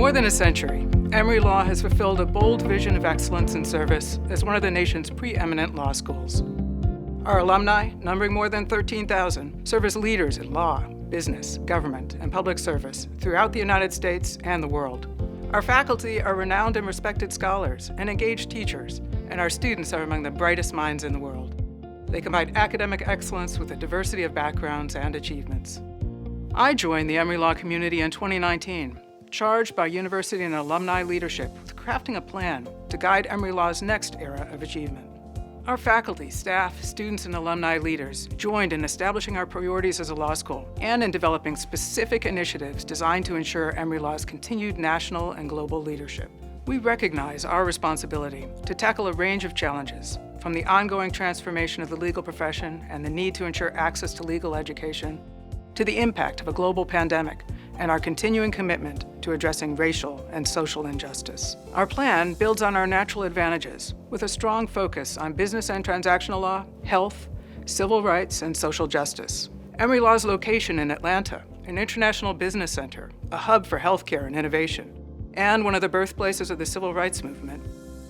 more than a century, Emory Law has fulfilled a bold vision of excellence in service as one of the nation's preeminent law schools. Our alumni, numbering more than 13,000, serve as leaders in law, business, government, and public service throughout the United States and the world. Our faculty are renowned and respected scholars and engaged teachers, and our students are among the brightest minds in the world. They combine academic excellence with a diversity of backgrounds and achievements. I joined the Emory Law community in 2019, charged by university and alumni leadership with crafting a plan to guide Emory Law's next era of achievement. Our faculty, staff, students, and alumni leaders joined in establishing our priorities as a law school and in developing specific initiatives designed to ensure Emory Law's continued national and global leadership. We recognize our responsibility to tackle a range of challenges, from the ongoing transformation of the legal profession and the need to ensure access to legal education, to the impact of a global pandemic and our continuing commitment to addressing racial and social injustice. Our plan builds on our natural advantages with a strong focus on business and transactional law, health, civil rights, and social justice. Emory Law's location in Atlanta, an international business center, a hub for healthcare and innovation, and one of the birthplaces of the civil rights movement,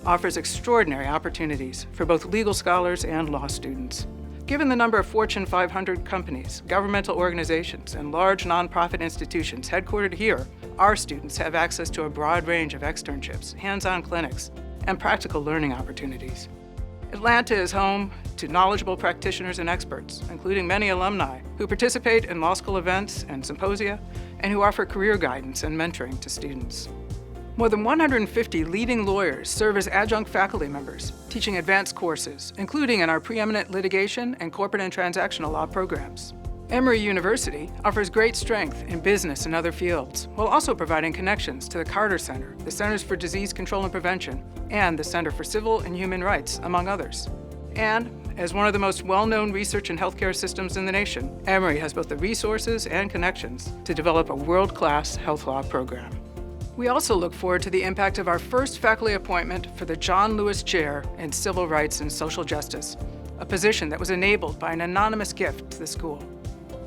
offers extraordinary opportunities for both legal scholars and law students. Given the number of Fortune 500 companies, governmental organizations, and large nonprofit institutions headquartered here, our students have access to a broad range of externships, hands-on clinics, and practical learning opportunities. Atlanta is home to knowledgeable practitioners and experts, including many alumni who participate in law school events and symposia, and who offer career guidance and mentoring to students. More than 150 leading lawyers serve as adjunct faculty members, teaching advanced courses, including in our preeminent litigation and corporate and transactional law programs. Emory University offers great strength in business and other fields, while also providing connections to the Carter Center, the Centers for Disease Control and Prevention, and the Center for Civil and Human Rights, among others. And as one of the most well-known research and healthcare systems in the nation, Emory has both the resources and connections to develop a world-class health law program. We also look forward to the impact of our first faculty appointment for the John Lewis Chair in Civil Rights and Social Justice, a position that was enabled by an anonymous gift to the school.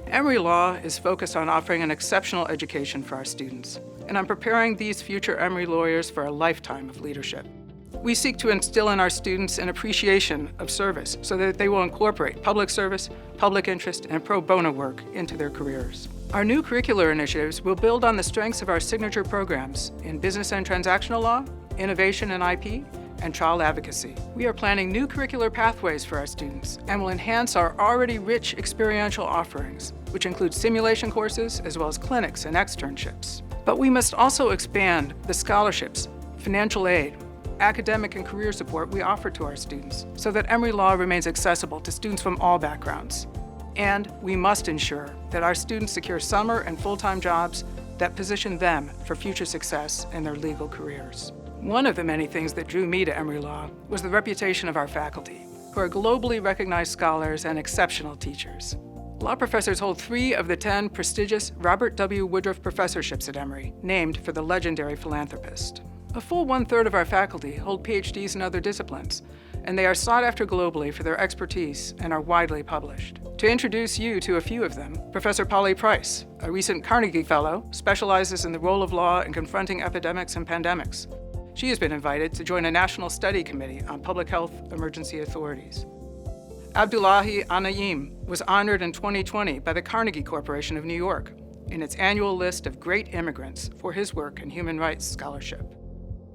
Emory Law is focused on offering an exceptional education for our students, and on preparing these future Emory lawyers for a lifetime of leadership. We seek to instill in our students an appreciation of service so that they will incorporate public service, public interest, and pro bono work into their careers. Our new curricular initiatives will build on the strengths of our signature programs in business and transactional law, innovation and IP, and child advocacy. We are planning new curricular pathways for our students and will enhance our already rich experiential offerings, which include simulation courses as well as clinics and externships. But we must also expand the scholarships, financial aid, academic and career support we offer to our students so that Emory Law remains accessible to students from all backgrounds. And we must ensure that our students secure summer and full-time jobs that position them for future success in their legal careers. One of the many things that drew me to Emory Law was the reputation of our faculty, who are globally recognized scholars and exceptional teachers. Law professors hold 3 of the 10 prestigious Robert W. Woodruff professorships at Emory, named for the legendary philanthropist. A full 1/3 of our faculty hold PhDs in other disciplines, and they are sought after globally for their expertise and are widely published. To introduce you to a few of them, Professor Polly Price, a recent Carnegie Fellow, specializes in the role of law in confronting epidemics and pandemics. She has been invited to join a national study committee on public health emergency authorities. Abdullahi Anayim was honored in 2020 by the Carnegie Corporation of New York in its annual list of great immigrants for his work in human rights scholarship.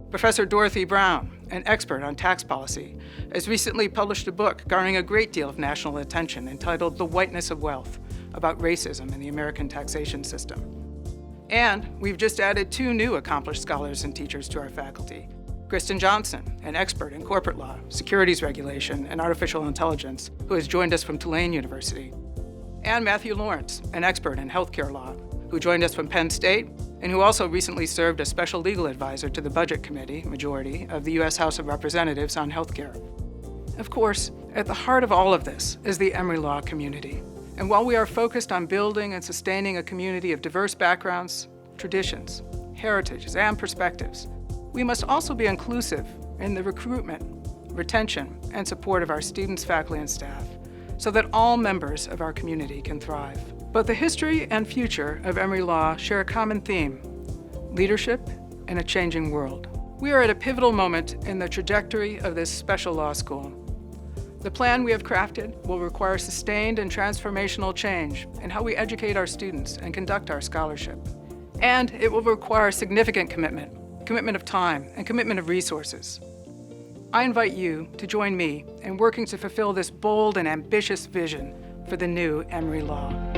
Professor Dorothy Brown, an expert on tax policy, has recently published a book garnering a great deal of national attention entitled The Whiteness of Wealth, about racism in the American taxation system. And we've just added 2 new accomplished scholars and teachers to our faculty. Kristen Johnson, an expert in corporate law, securities regulation, and artificial intelligence, who has joined us from Tulane University. And Matthew Lawrence, an expert in healthcare law, who joined us from Penn State, and who also recently served as special legal advisor to the Budget Committee, majority, of the U.S. House of Representatives on healthcare. Of course, at the heart of all of this is the Emory Law community. And while we are focused on building and sustaining a community of diverse backgrounds, traditions, heritages, and perspectives, we must also be inclusive in the recruitment, retention, and support of our students, faculty, and staff, so that all members of our community can thrive. But the history and future of Emory Law share a common theme: leadership in a changing world. We are at a pivotal moment in the trajectory of this special law school. The plan we have crafted will require sustained and transformational change in how we educate our students and conduct our scholarship. And it will require significant commitment of time, and commitment of resources. I invite you to join me in working to fulfill this bold and ambitious vision for the new Emory Law.